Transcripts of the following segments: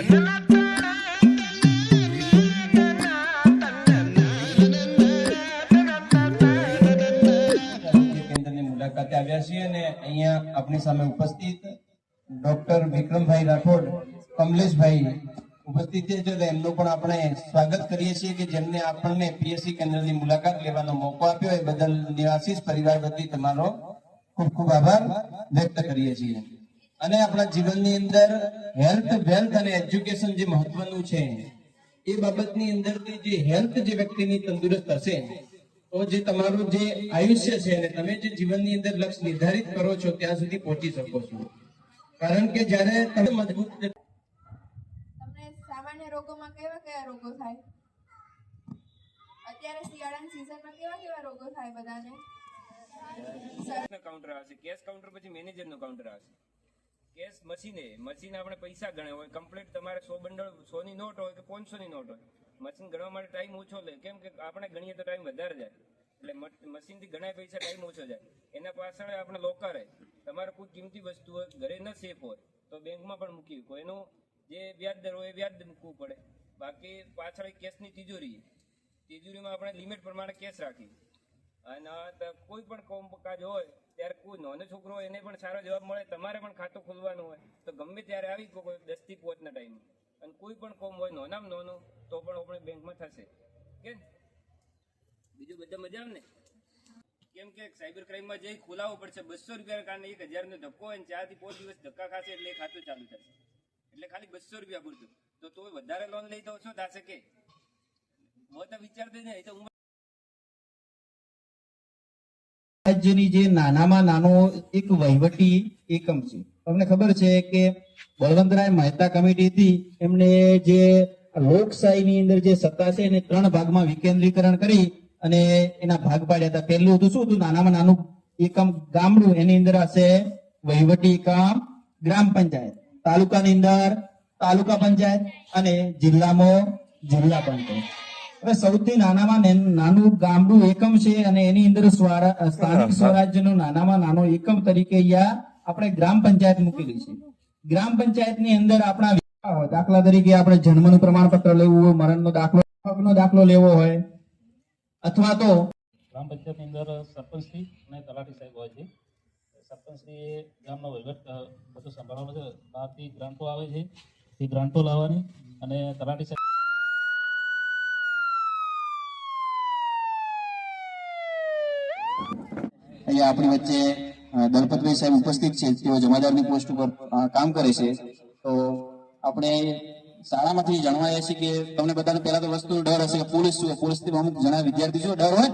કેન્દ્રની મુલાકાતે આવ્યા છીએ અને અહીંયા આપણી સામે ઉપસ્થિત ડોક્ટર વિક્રમભાઈ રાઠોડ, કમલેશભાઈ ઉપસ્થિત છે, એટલે એમનું પણ આપણે સ્વાગત કરીએ છીએ કે જેમને આપણને પીએસસી કેન્દ્રની મુલાકાત લેવાનો મોકો આપ્યો એ બદલ નિવાસીસ પરિવાર વતી તમારો ખૂબ ખૂબ આભાર વ્યક્ત કરીએ છીએ। અને આપણા જીવનની અંદર હેલ્થ, વેલ્થ અને એજ્યુકેશન જે મહત્વનું છે એ બાબતની અંદરથી જે હેલ્થ જે વ્યક્તિની તંદુરસ્ત હશે તો જે તમારું જે આયુષ્ય છે અને તમે જે જીવનની અંદર લક્ષ્ય નિર્ધારિત કરો છો ત્યાં સુધી પહોંચી શકો છો। કારણ કે જ્યારે તમે મજબૂત સામાન્ય રોગોમાં કેવા કેવા રોગો થાય? અત્યારે શિયાળાની સિઝનમાં કેવા કેવા રોગો થાય બધાને? કાઉન્ટર આવશે, કેશ કાઉન્ટર પછી મેનેજરનું કાઉન્ટર આવશે। કેશ મશીન આપણે પૈસા ગણે હોય, કમ્પ્લીટ તમારે 100 બંડલ 100 ની નોટ હોય કે 500 ની નોટ હોય, મશીન ગણવા માટે ટાઈમ ઓછો લે, કેમ કે આપણે ગણીએ તો ટાઈમ વધારે જાય, એટલે મશીનથી ગણાય પૈસા ટાઈમ ઓછો જાય। એના પાછળ આપણે લોકર હોય, તમારે કોઈ કિંમતી વસ્તુ હોય ઘરે ન સેફ હોય તો બેંકમાં પણ મૂકી શકો, એનું જે વ્યાજ દર હોય એ વ્યાજ મૂકવું પડે। બાકી પાછળ કેશની તિજોરીમાં આપણે લિમિટ પ્રમાણે કેશ રાખીએ, અને કોઈ પણ કામકાજ હોય ત્યારે કોઈ નાનો છોકરો હોય એને પણ સારો જવાબ મળે, તમારે પણ ખાતું ખોલવાનું હોય તો ગમે ત્યારે આવી કોઈ 10 થી 5 ના ટાઈમે, અને કોઈ પણ કામ હોય નાનામાં નાનું તો પણ આપણે બેંકમાં થશે કે બીજું બધા મજા આવે ને? કેમ કે સાયબર ક્રાઇમમાં જઈ ખોલાવવું પડશે, 200 રૂપિયાના કારણે 1000 નો ધક્કો હોય, 4 થી 5 દિવસ ધક્કા ખાશે એટલે એ ખાતું ચાલુ થશે, એટલે ખાલી 200 રૂપિયા પૂરતું, તો વધારે લોન લઈ તો શું થશે કે હું તો વિચારતો નહીં તો રાજ્યની જે નાનામાં નાનો એક વહીવટી એકમ છે। તમને ખબર છે કે બળવંતરાય મહેતા કમિટી હતી, એમને જે લોકશાહીની અંદર જે સત્તા છે એને 3 ભાગમાં વિકેન્દ્રીકરણ કરી અને એના ભાગ પાડ્યા હતા। પહેલું હતું શું હતું? નાનામાં નાનું એકમ ગામડું, એની અંદર હશે વહીવટી એકમ ગ્રામ પંચાયત, તાલુકાની અંદર તાલુકા પંચાયત અને જિલ્લામાં જિલ્લા પંચાયત। હવે સૌથી નાનામાં નાનું ગામડું એકમ છે અને એની અંદર સ્થાનિક સ્વરાજ્યનો નાનામાં નાનો એકમ તરીકે અહીંયા આપણે ગ્રામ પંચાયત મૂકેલી છે। ગ્રામ પંચાયતની અંદર આપણા દાખલા તરીકે આપણે જન્મનું પ્રમાણપત્ર લેવું હોય, મરણનો દાખલો લેવો હોય, અથવા તો ગ્રામ પંચાયતની અંદર સરપંચશ્રી અને તલાટી સાહેબ હોય છે। સરપંચશ્રી એ ગામનો વહીવટ બધું સંભાળવાનો છે, બહારથી ગ્રાન્ટો આવે છે, એ ગ્રાન્ટો લાવવાની, અને તલાટી સાહેબ અહીંયા આપણી વચ્ચે દલપતભાઈ સાહેબ ઉપસ્થિત છે, તેઓ જમાદારની પોસ્ટ ઉપર કામ કરે છે। તો આપણે શાળામાંથી જણાવીએ છીએ કે તમને બધાને પહેલા તો વસ્તુ ડર હશે કે પોલીસ શું હોય, પોલીસથી અમુક ઘણા વિદ્યાર્થી શું ડર હોય,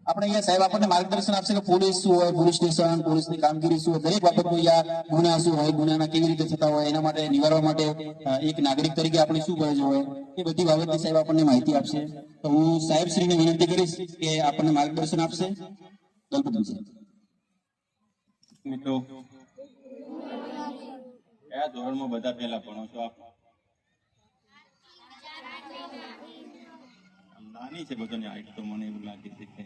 આપણે અહીંયા સાહેબ આપણને માર્ગદર્શન આપશે કે પોલીસ શું હોય, પોલીસ સ્ટેશન, પોલીસની કામગીરી શું હોય, દરેક બાબતનું અહીંયા ગુના શું હોય, ગુનાના કેવી રીતે થતા હોય, એના માટે નિવારવા માટે એક નાગરિક તરીકે આપણે શું ફરજ હોય એ બધી બાબતની સાહેબ આપણને માહિતી આપશે। તો હું સાહેબ શ્રીને વિનંતી કરીશ કે આપણને માર્ગદર્શન આપશે। મિત્રો, કયા ધોરણમાં બધા પહેલા ભણો છો આપ? નાની છે બધાની હાઈટ તો મને એવું લાગે છે કે